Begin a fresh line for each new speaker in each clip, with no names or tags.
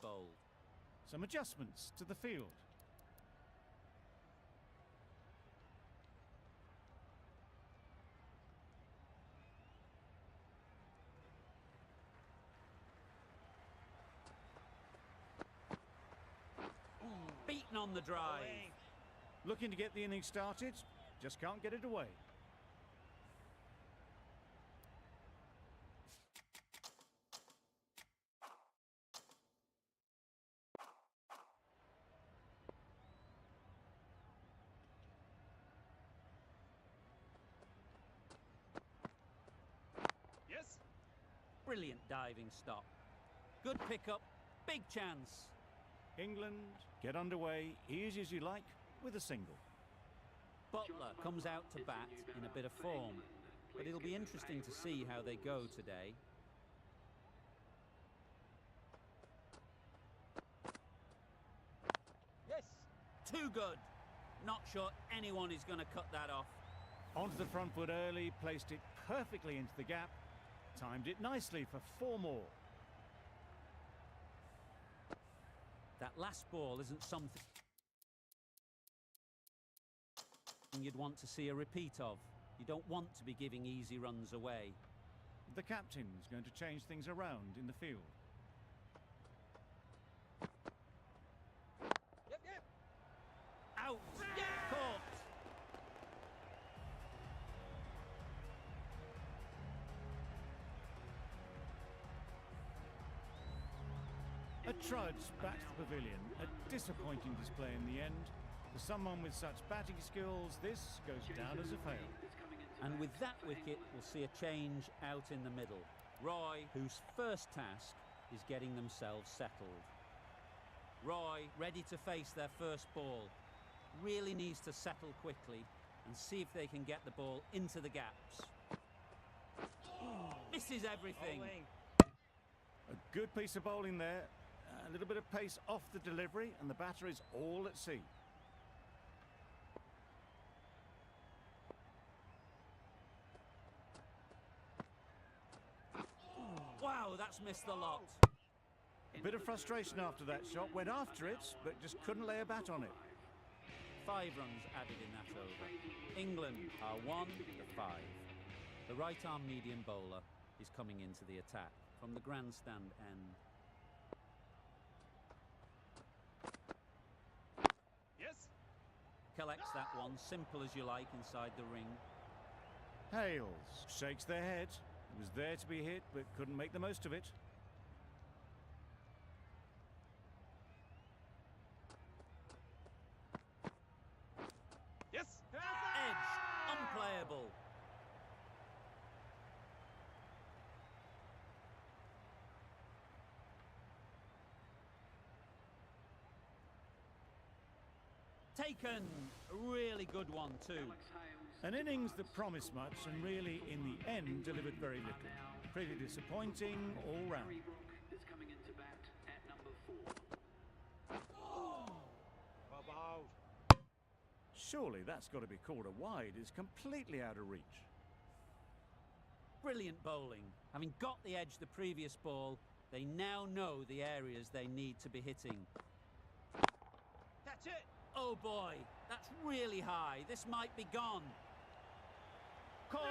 bowled.
Some adjustments to the field.
Beaten on the drive.
Looking to get the innings started, just can't get it away.
Yes.
Brilliant diving stop. Good pickup, big chance.
England get underway easy as you like with a single.
Butler comes out to bat in a bit of form, but it'll be interesting to see how they go today.
Yes.
Too good. Not sure anyone is going to cut that off.
Onto the front foot early, placed it perfectly into the gap, timed it nicely for 4 more.
That last ball isn't something you'd want to see a repeat of. You don't want to be giving easy runs away.
The captain's going to change things around in the field.
Yep, yep.
Out! Caught!
A trudge back to the pavilion, a disappointing display in the end. For someone with such batting skills, this goes down as a fail.
And with that wicket, we'll see a change out in the middle. Roy, whose first task is getting themselves settled. Roy, ready to face their first ball, really needs to settle quickly and see if they can get the ball into the gaps. Misses everything.
A good piece of bowling there. A little bit of pace off the delivery, and the batter is all at sea.
Wow, that's missed the lot.
A bit of frustration after that shot. Went after it, but just couldn't lay a bat on it.
5 runs added in that over. England are 1 to 5. The right-arm medium bowler is coming into the attack from the grandstand end.
Yes.
Collects that one, simple as you like, inside the ring.
Hales shakes their head. It was there to be hit, but couldn't make the most of it.
Yes.
Edge, unplayable. Taken. A really good one too.
An innings that promised much and really, in the end, delivered very little. Pretty disappointing all round. Surely that's got to be called a wide. It's completely out of reach.
Brilliant bowling. Having got the edge the previous ball, they now know the areas they need to be hitting.
That's it.
Oh boy, that's really high. This might be gone. Caught.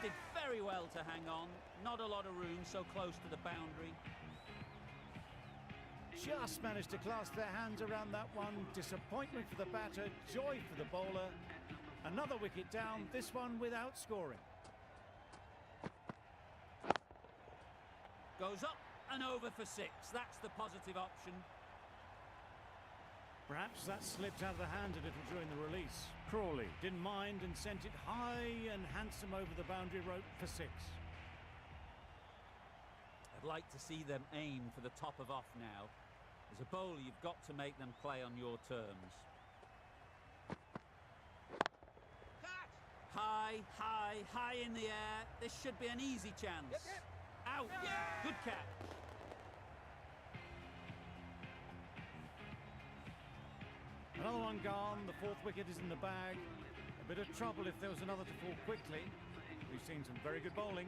Did very well to hang on. Not a lot of room so close to the boundary.
Just managed to clasp their hands around that one. Disappointment for the batter, joy for the bowler. Another wicket down, this one without scoring.
Goes up and over for 6. That's the positive option.
Perhaps that slipped out of the hand a little during the release. Crawley didn't mind and sent it high and handsome over the boundary rope for 6.
I'd like to see them aim for the top of off now. As a bowler, you've got to make them play on your terms.
Catch.
High, high, high in the air. This should be an easy chance.
Yep, yep.
Out.
Yeah.
Good catch.
Another one gone, the 4th wicket is in the bag. A bit of trouble if there was another to fall quickly. We've seen some very good bowling.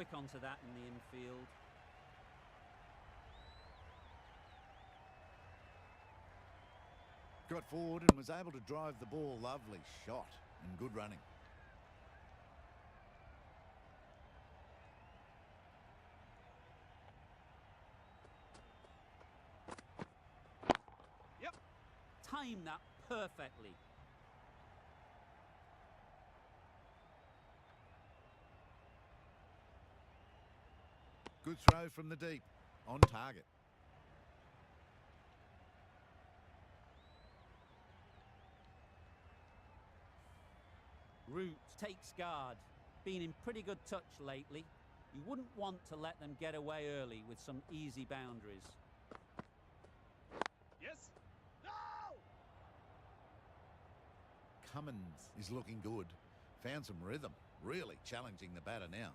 quick onto that in the infield.
Got forward and was able to drive the ball. Lovely shot and good running.
Yep.
Time that perfectly.
Good throw from the deep. On target.
Root takes guard. Been in pretty good touch lately. You wouldn't want to let them get away early with some easy boundaries.
Yes. No!
Cummins is looking good. Found some rhythm. Really challenging the batter now.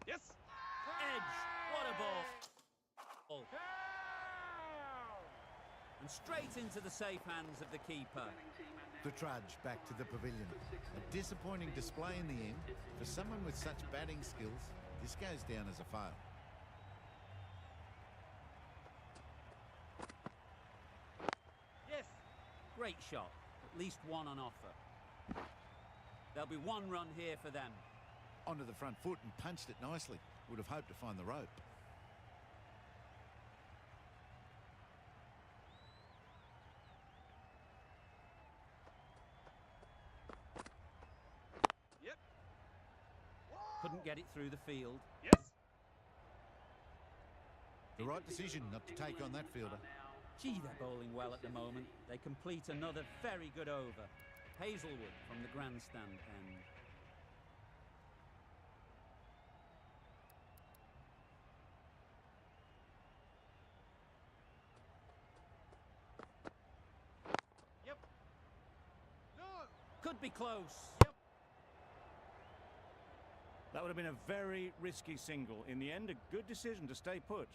Yes.
Edge! What a ball! And straight into the safe hands of the keeper.
The trudge back to the pavilion. A disappointing display in the end. For someone with such batting skills, this goes down as a fail.
Yes.
Great shot. At least one on offer. There'll be one run here for them.
Onto the front foot and punched it nicely. Would have hoped to find the rope.
Yep.
Couldn't get it through the field.
Yes.
The right decision not to take on that fielder.
Gee, they're bowling well at the moment. They complete another very good over. Hazelwood from the grandstand end.
Yep. No.
Could be close.
Yep.
That would have been a very risky single. In the end, a good decision to stay put.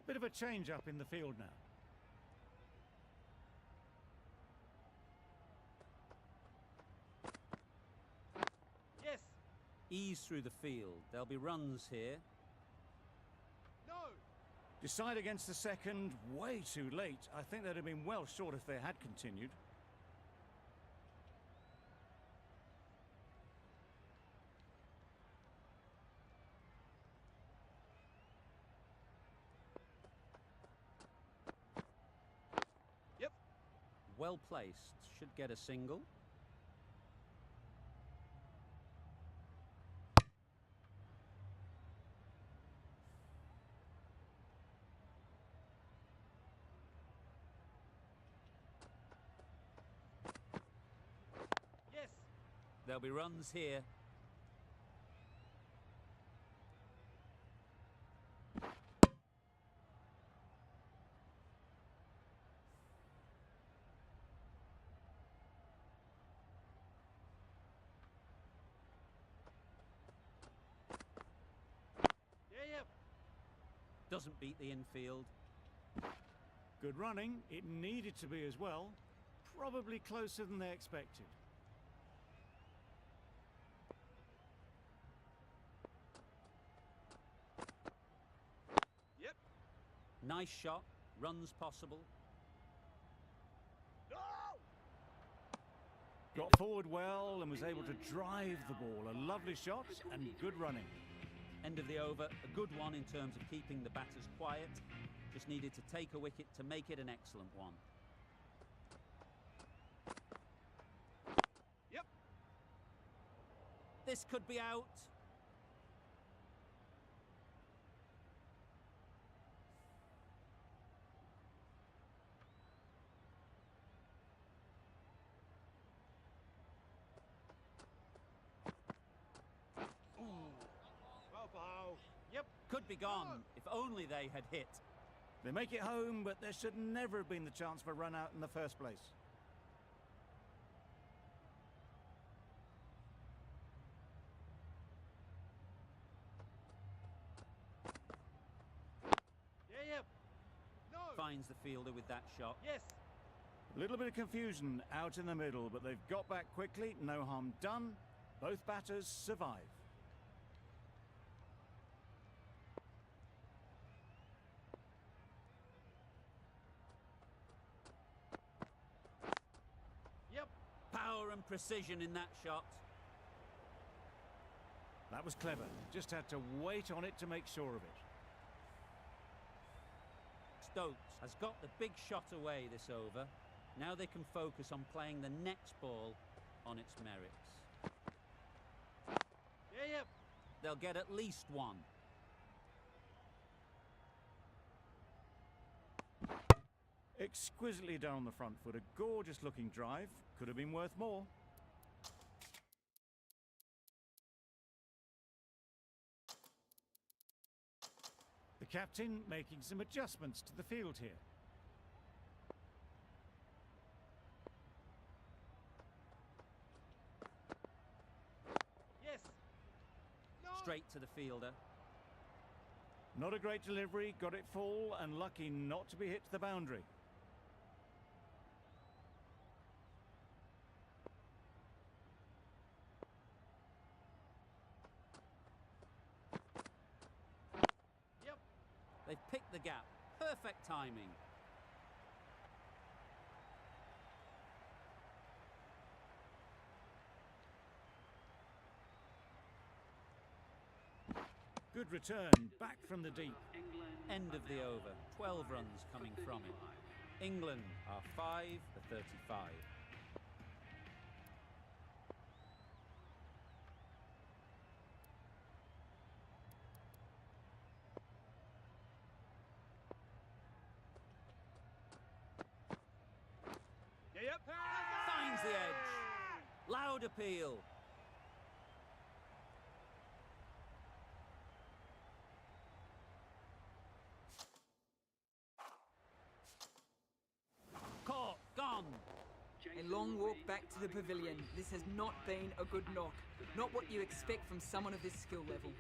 Bit of a change-up in the field now.
Yes.
Ease through the field. There'll be runs here.
No.
Decide against the second, way too late. I think they'd have been well short if they had continued.
Yep.
Well placed. Should get a single.
Yes.
There'll be runs here.
Yeah. Yep.
Doesn't beat the infield.
Good running. It needed to be as well. Probably closer than they expected.
Yep.
Nice shot. Runs possible.
No.
Got forward well and was able to drive the ball. A lovely shot and good running.
End of the over. A good one in terms of keeping the batters quiet. Just needed to take a wicket to make it an excellent one.
Yep.
This could be out.
Well, bow. Yep.
Could be gone if only they had hit.
They make it home, but there should never have been the chance for a run out in the first place.
finds the fielder with that shot.
Yes.
A little bit of confusion out in the middle, but they've got back quickly. No harm done. Both batters survive.
Yep.
Power and precision in that shot.
That was clever. Just had to wait on it to make sure of it.
Stokes has got the big shot away this over. Now they can focus on playing the next ball on its merits.
Yeah, yep.
They'll get at least one.
Exquisitely done on the front foot. A gorgeous looking drive. Could have been worth more. The captain making some adjustments to the field here.
Yes. No.
Straight to the fielder.
Not a great delivery, got it full and lucky not to be hit to the boundary.
Yep.
They've picked the gap. Perfect timing.
Good return, back from the deep.
End of the over. 12 runs coming from it. England are 5 for 35.
Yeah, yep.
Finds the edge. Loud appeal. Caught. Gone.
A long walk back to the pavilion. This has not been a good knock. Not what you expect from someone of this skill level.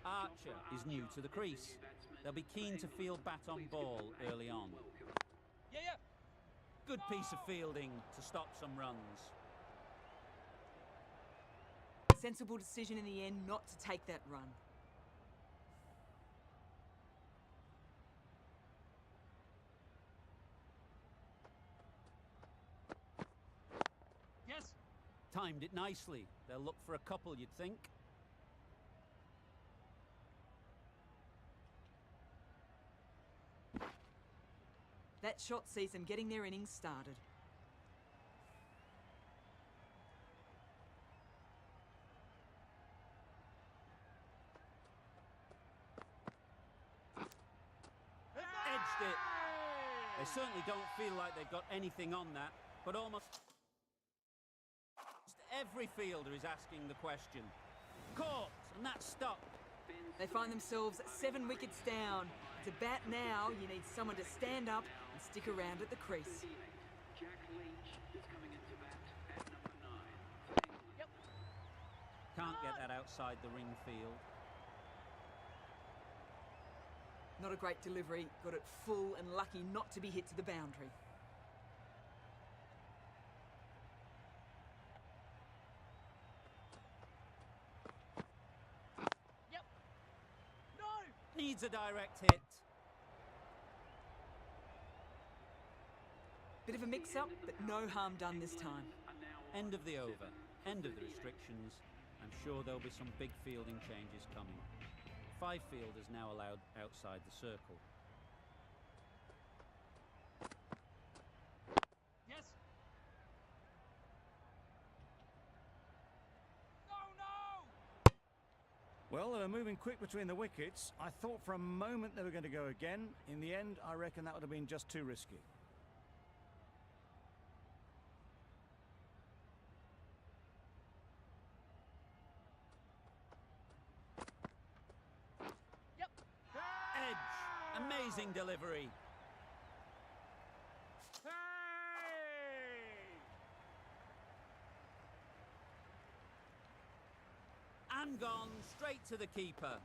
Archer is new to the crease. They'll be keen to field bat on ball early on.
Yeah, yep.
Good piece of fielding to stop some runs.
Sensible decision in the end not to take that run.
Yes.
Timed it nicely. They'll look for a couple, you'd think.
That shot sees them getting their innings started.
Edged it. They certainly don't feel like they've got anything on that, but almost every fielder is asking the question. Caught, and that's stopped.
They find themselves 7 wickets down. To bat now, you need someone to stand up and stick around at the crease.
Can't get that outside the ring field.
Not a great delivery, got it full and lucky not to be hit to the boundary.
Yep. No.
Needs a direct hit.
Bit of a mix-up, but no harm done this time.
End of the over. End of the restrictions. I'm sure there'll be some big fielding changes coming. 5 fielders now allowed outside the circle.
Yes. No, no.
Well, they were moving quick between the wickets. I thought for a moment they were going to go again. In the end, I reckon that would have been just too risky.
Yep.
Edge. Amazing delivery.
Hey.
And gone straight to the keeper.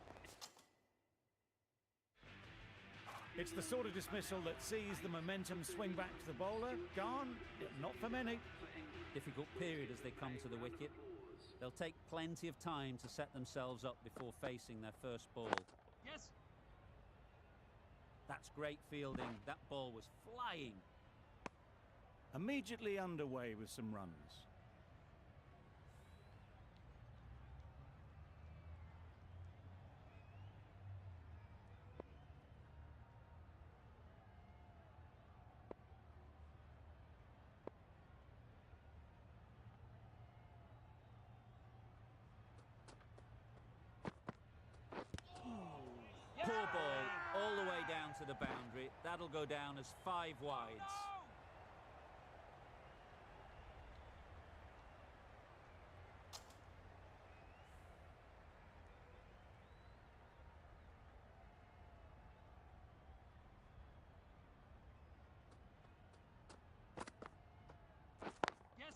It's the sort of dismissal that sees the momentum swing back to the bowler. Gone, but not for many.
Difficult period as they come to the wicket. They'll take plenty of time to set themselves up before facing their first ball.
Yes.
That's great fielding. That ball was flying.
Immediately underway with some runs.
Poor ball, all the way down to the boundary. That'll go down as 5 wides.
No. Yes.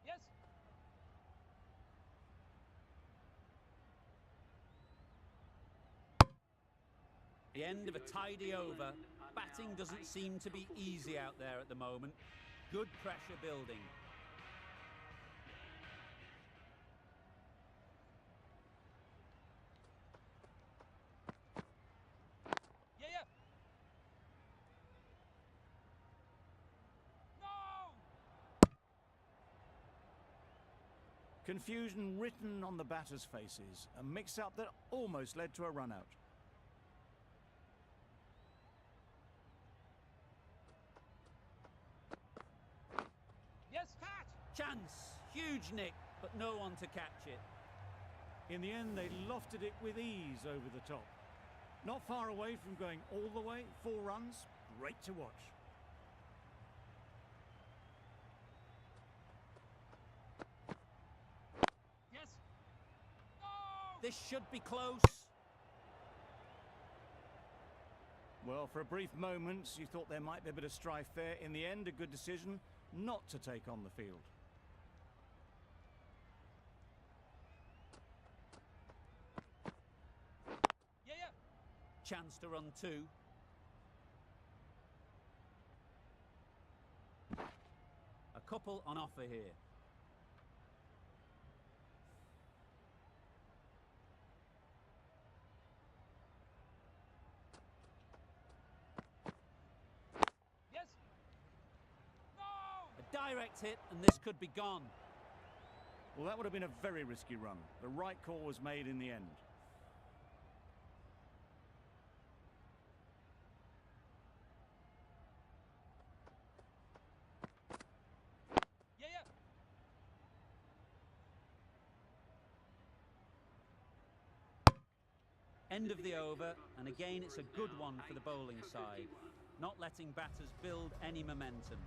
Yes.
The end of a tidy over. Batting doesn't seem to be easy out there at the moment. Good pressure building.
Yeah, yeah. No.
Confusion written on the batters' faces. A mix-up that almost led to a run-out.
Yes. Catch.
Chance. Huge nick, but no one to catch it.
In the end, they lofted it with ease over the top. Not far away from going all the way. 4 runs. Great to watch.
Yes. No.
This should be close.
Well, for a brief moment, you thought there might be a bit of strife there. In the end, a good decision not to take on the field.
Yeah, yeah.
Chance to run 2. A couple on offer here.
Yes. No.
A direct hit and this could be gone.
Well, that would have been a very risky run. The right call was made in the end.
Yeah, yeah.
End of the over, and again it's a good one for the bowling side. Not letting batters build any momentum.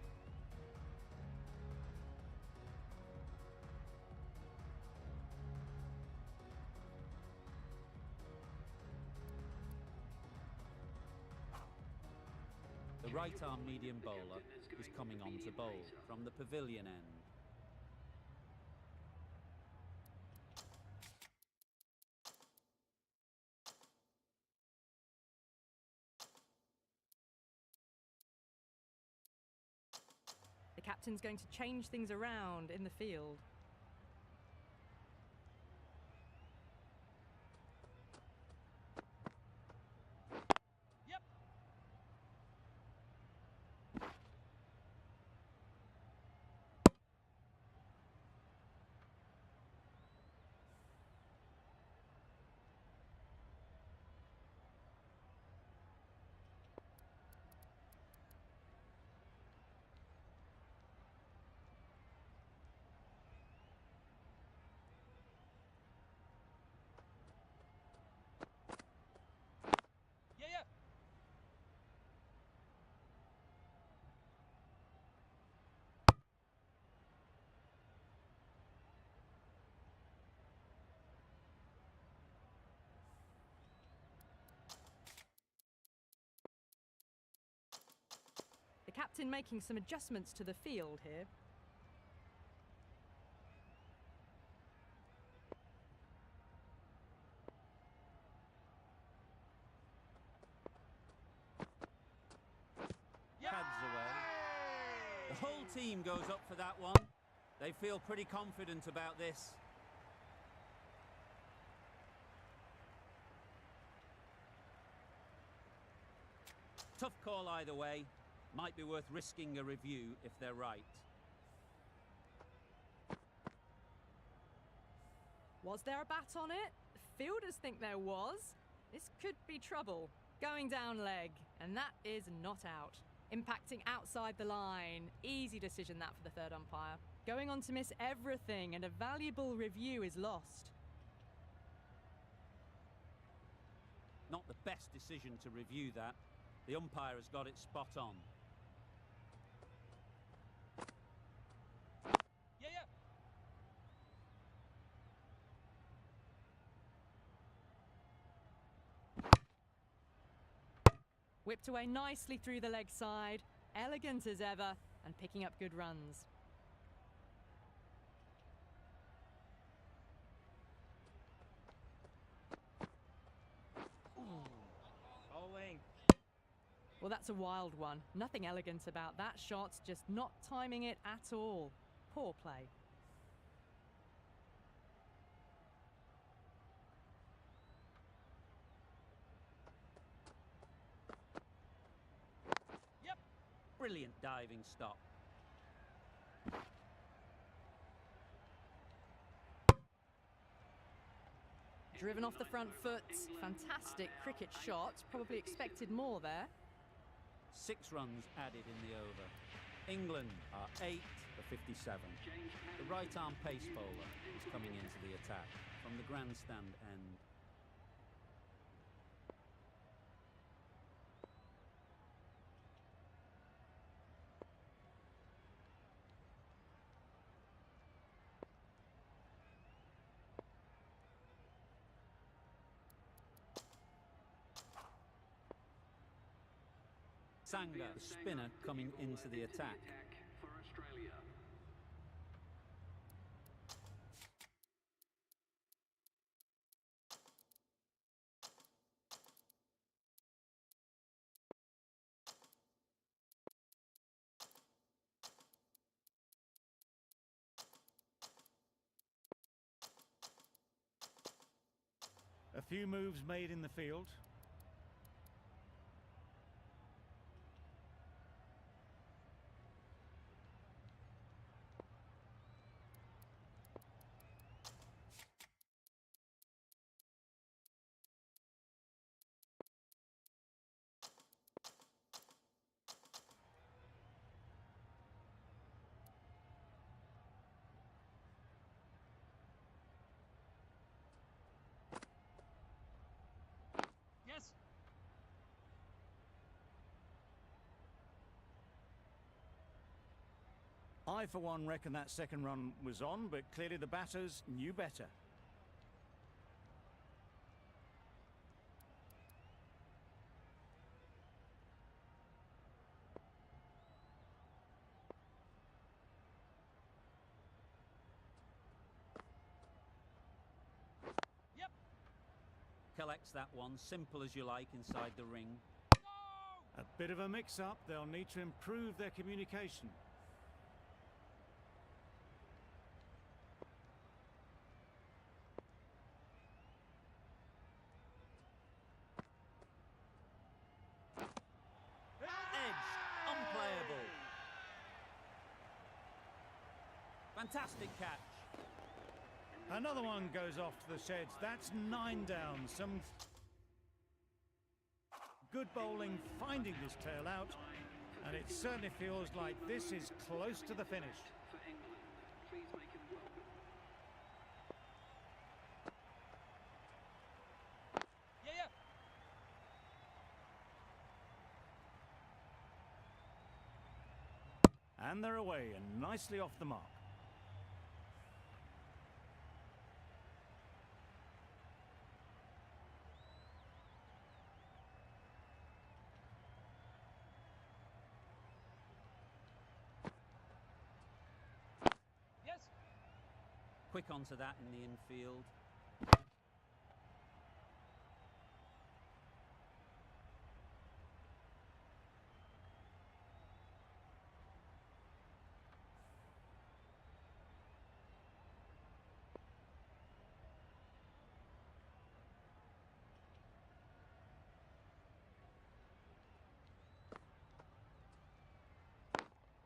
The right-arm medium bowler is coming on to bowl from the pavilion end.
The captain's going to change things around in the field.
Yep.
in making some adjustments to the field here.
Pads away. The whole team goes up for that one. They feel pretty confident about this. Tough call either way. Might be worth risking a review if they're right.
Was there a bat on it? Fielders think there was. This could be trouble. Going down leg, and that is not out. Impacting outside the line. Easy decision that for the third umpire. Going on to miss everything, and a valuable review is lost.
Not the best decision to review that. The umpire has got it spot on.
Yeah, yeah.
Whipped away nicely through the leg side. Elegant as ever, and picking up good runs.
Bowling.
Well, that's a wild one. Nothing elegant about that shot, just not timing it at all. Poor play.
Yep.
Brilliant diving stop.
Driven off the front foot. Fantastic cricket shot. Probably expected more there.
6 runs added in the over. England are 8 for 57. The right arm pace bowler is coming into the attack from the grandstand end. Sangha, the spinner, coming into the attack.
For Australia.
A few moves made in the field.
Yes.
I, for one, reckon that second run was on, but clearly the batters knew better.
Yep.
Collects that one, simple as you like, inside the ring.
No.
A bit of a mix-up. They'll need to improve their communication.
Edge, unplayable. Fantastic catch.
Another one goes off to the sheds. That's 9 down. Some good bowling finding this tail out, and it certainly feels like this is close to the finish.
For England. Please make him welcome.
Yeah, yeah.
And they're away and nicely off the mark.
Quick onto that in the infield.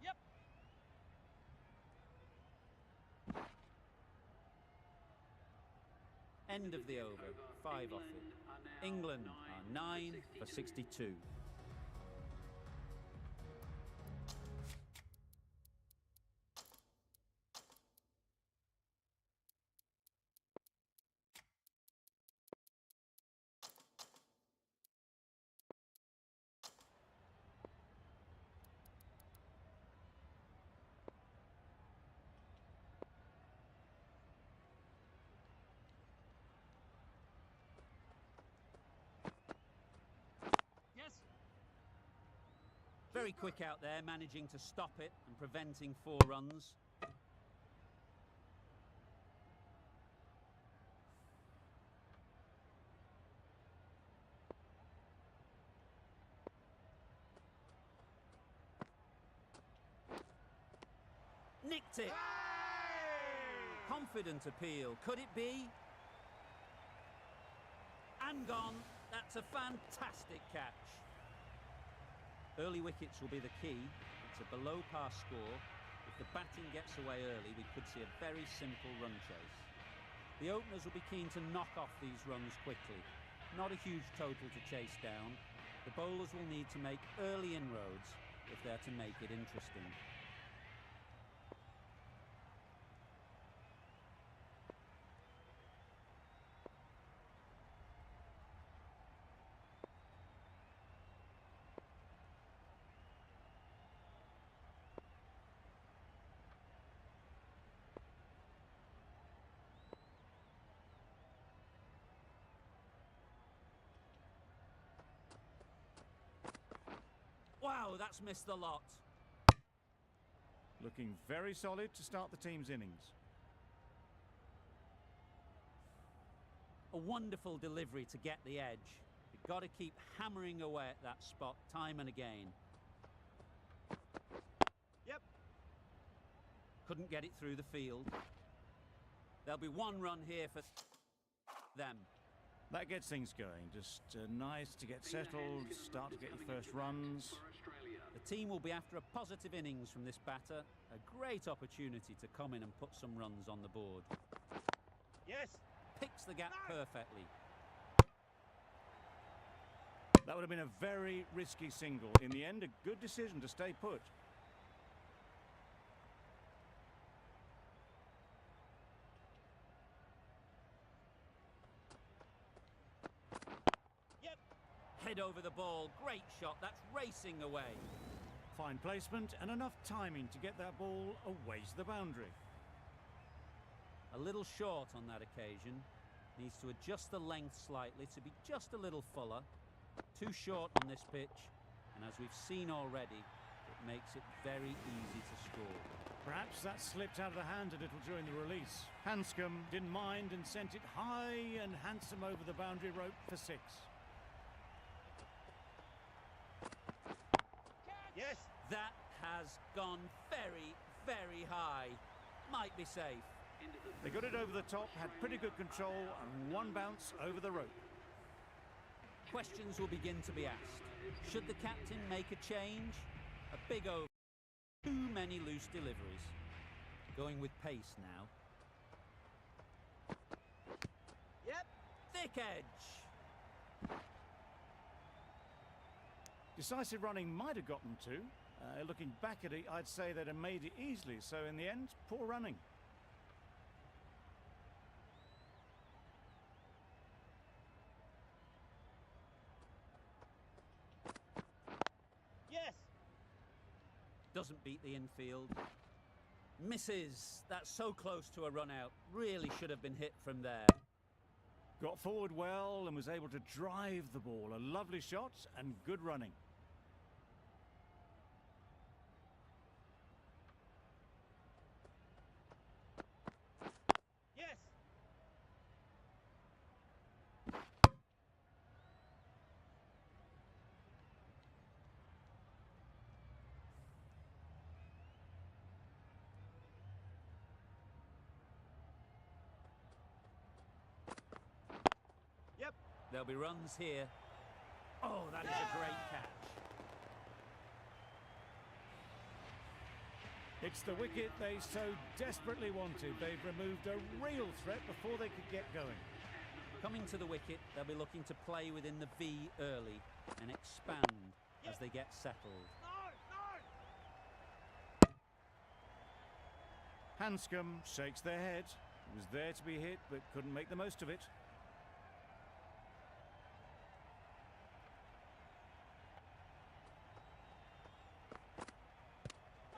Yep.
End of the over. 5 off it. England are 9 for 62.
Yes.
Very quick out there, managing to stop it and preventing 4 runs. Nicked it. Confident appeal. Could it be? And gone. That's a fantastic catch. Early wickets will be the key. It's a below par score. If the batting gets away early, we could see a very simple run chase. The openers will be keen to knock off these runs quickly. Not a huge total to chase down. The bowlers will need to make early inroads if they're to make it interesting. Wow, that's missed the lot.
Looking very solid to start the team's innings.
A wonderful delivery to get the edge. You've got to keep hammering away at that spot time and again.
Yep.
Couldn't get it through the field. There'll be 1 run here for them.
That gets things going. Just nice to get settled, start to get your first runs.
The team will be after a positive innings from this batter. A great opportunity to come in and put some runs on the board.
Yes.
Picks the gap perfectly.
That would have been a very risky single. In the end, a good decision to stay put.
Yep.
Head over the ball. Great shot. That's racing away.
Fine placement and enough timing to get that ball away to the boundary.
A little short on that occasion. Needs to adjust the length slightly to be just a little fuller. Too short on this pitch. And as we've seen already, it makes it very easy to score.
Perhaps that slipped out of the hand a little during the release. Hanscom didn't mind and sent it high and handsome over the boundary rope for 6.
Yes.
That has gone very, very high. Might be safe.
They got it over the top, had pretty good control, and 1 bounce over the rope.
Questions will begin to be asked. Should the captain make a change? A big over. Too many loose deliveries. Going with pace now.
Yep.
Thick edge.
Decisive running might have got them to. Looking back at it, I'd say they'd have made it easily. So in the end, poor running.
Yes.
Doesn't beat the infield. Misses. That's so close to a run out. Really should have been hit from there.
Got forward well and was able to drive the ball. A lovely shot and good running.
There'll be runs here. Oh, that is a great catch.
It's the wicket they so desperately wanted. They've removed a real threat before they could get going.
Coming to the wicket, they'll be looking to play within the V early and expand as they get settled.
Hanscom shakes their head. Was there to be hit, but couldn't make the most of it.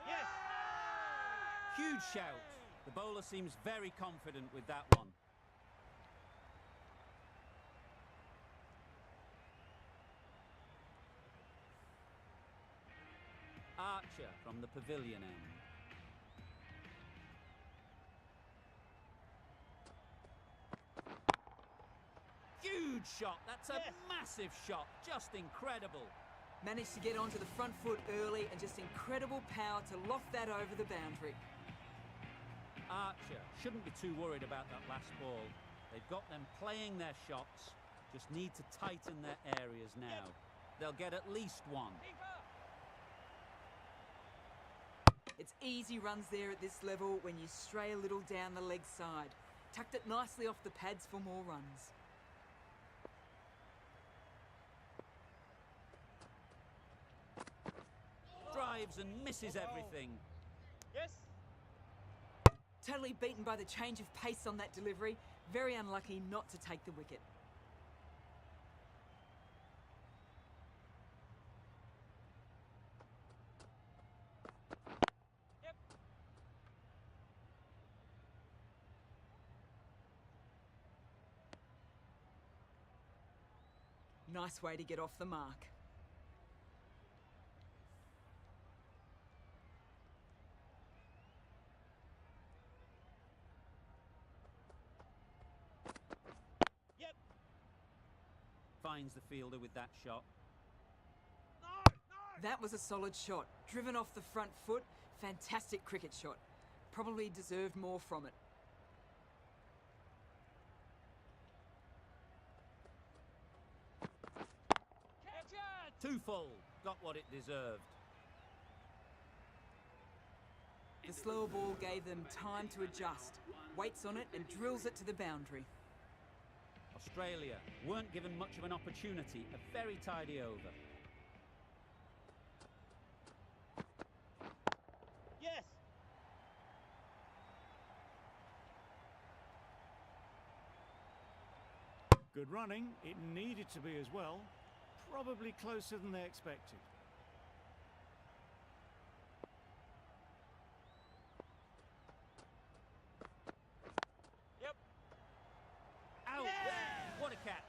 Yes.
Huge shout. The bowler seems very confident with that one. Archer from the pavilion end. Huge shot. That's a massive shot. Just incredible.
Managed to get onto the front foot early and just incredible power to loft that over the boundary.
Archer shouldn't be too worried about that last ball. They've got them playing their shots. Just need to tighten their areas now. They'll get at least one.
It's easy runs there at this level when you stray a little down the leg side. Tucked it nicely off the pads for more runs.
Drives and misses everything.
Yes.
Totally beaten by the change of pace on that delivery. Very unlucky not to take the wicket.
Yep.
Nice way to get off the mark.
Yep.
Finds the fielder with that shot.
No. No.
That was a solid shot. Driven off the front foot. Fantastic cricket shot. Probably deserved more from it.
Catch it.
Too full. Got what it deserved.
The slower ball gave them time to adjust. Waits on it and drills it to the boundary.
Australia weren't given much of an opportunity. A very tidy over.
Yes.
Good running. It needed to be as well. Probably closer than they expected.
Yep.
Out! What a catch!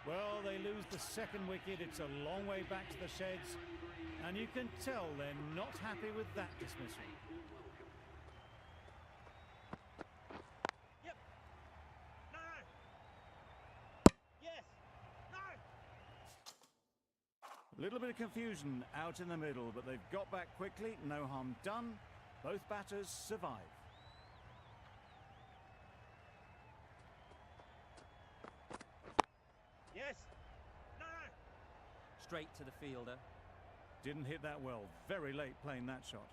Well, they lose the second wicket. It's a long way back to the sheds. And you can tell they're not happy with that dismissal.
Yep. No. Yes. No.
A little bit of confusion out in the middle, but they've got back quickly. No harm done. Both batters survive.
Yes. No.
Straight to the fielder.
Didn't hit that well. Very late playing that shot.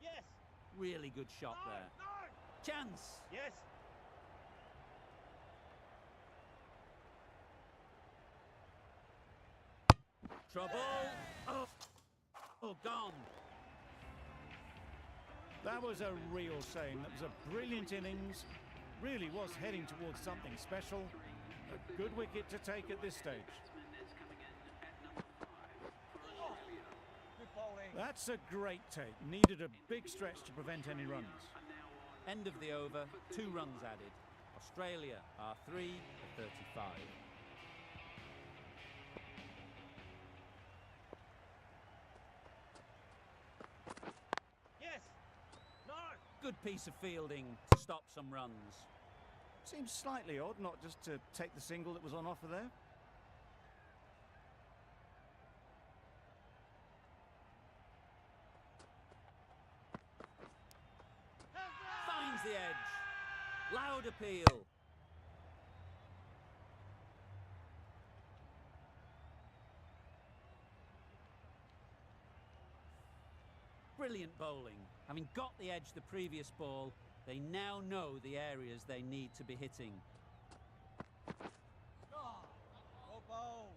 Yes.
Really good shot
No.
there.
No.
Chance!
Yes.
Trouble! Oh, gone.
That was a real shame. That was a brilliant innings. Really was heading towards something special. A good wicket to take at this stage.
Good bowling.
That's a great take. Needed a big stretch to prevent any runs.
End of the over, 2 runs added. Australia are 3 for 35.
Yes. No.
Good piece of fielding to stop some runs.
Seems slightly odd not just to take the single that was on offer there.
Crowd appeal. Brilliant bowling. Having got the edge the previous ball, they now know the areas they need to be hitting.
Well bowled.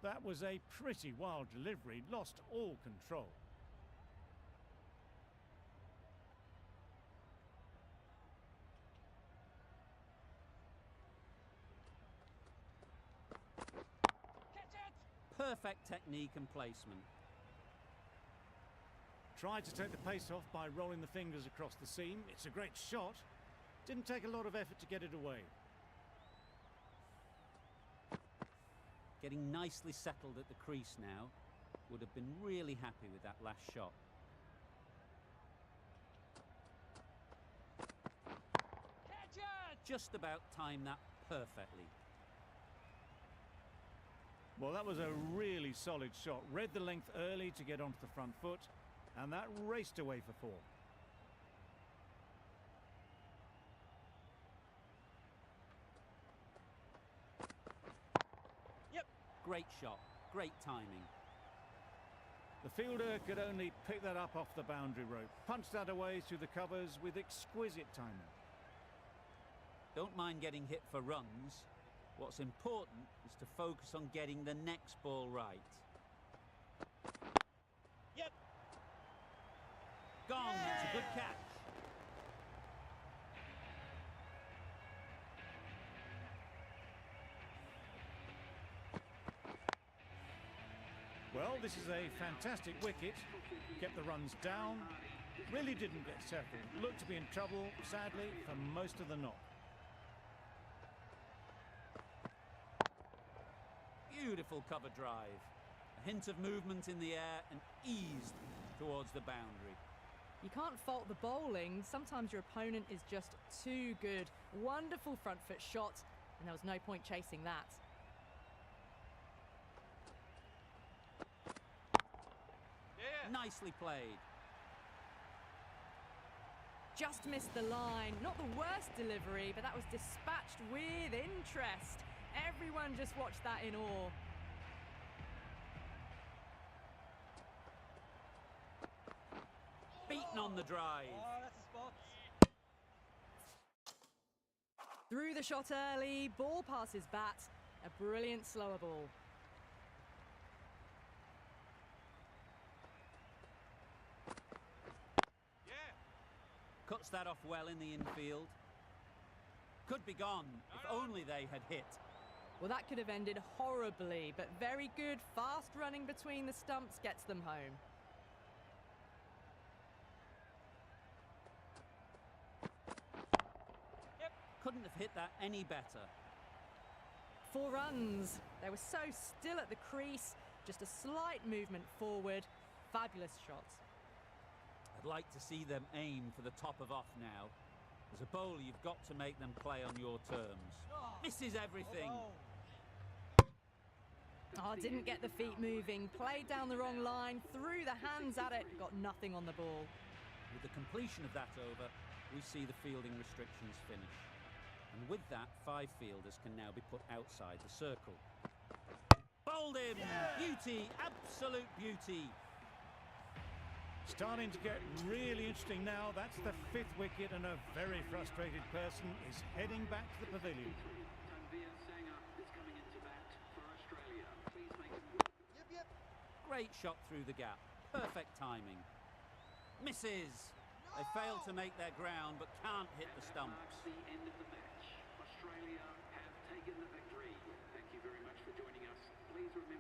That was a pretty wild delivery, lost all control.
Catch it!
Perfect technique and placement.
Tried to take the pace off by rolling the fingers across the seam. It's a great shot. Didn't take a lot of effort to get it away.
Getting nicely settled at the crease now. Would have been really happy with that last shot.
Catch it!
Just about timed that perfectly.
Well, that was a really solid shot. Read the length early to get onto the front foot, and that raced away for 4.
Yep.
Great shot, great timing.
The fielder could only pick that up off the boundary rope, punched that away through the covers with exquisite timing.
Don't mind getting hit for runs. What's important is to focus on getting the next ball right.
Yep.
Gone, it's a good catch.
Well, this is a fantastic wicket. Kept the runs down. Really didn't get settled. Looked to be in trouble, sadly, for most of the knock.
Beautiful cover drive. A hint of movement in the air and eased towards the boundary.
You can't fault the bowling. Sometimes your opponent is just too good. Wonderful front foot shot, and there was no point chasing that.
Yeah.
Nicely played.
Just missed the line. Not the worst delivery, but that was dispatched with interest. Everyone just watched that in awe.
Beaten on the drive.
Oh, that's a spot.
Through the shot early, ball passes bat. A brilliant slower ball.
Yeah.
Cuts that off well in the infield. Could be gone if only they had hit.
Well, that could have ended horribly, but very good. Fast running between the stumps gets them home.
Yep.
Couldn't have hit that any better.
4 runs. They were so still at the crease. Just a slight movement forward. Fabulous shots.
I'd like to see them aim for the top of off now. As a bowler, you've got to make them play on your terms. Misses everything.
Well
Oh, didn't get the feet moving. Played down the wrong line. Threw the hands at it. Got nothing on the ball.
With the completion of that over, we see the fielding restrictions finish. And with that, 5 fielders can now be put outside the circle. Bowled him! Beauty, absolute beauty.
Starting to get really interesting now. That's the 5th wicket, and a very frustrated person is heading back to the pavilion.
Tanveer Sangha is coming into bat for Australia. Please make him
Yep, yep.
Great shot through the gap. Perfect timing. Misses. They fail to make their ground, but can't hit the stumps.
marks the end of the match. Australia have taken the victory. Thank you very much for joining us. Please remember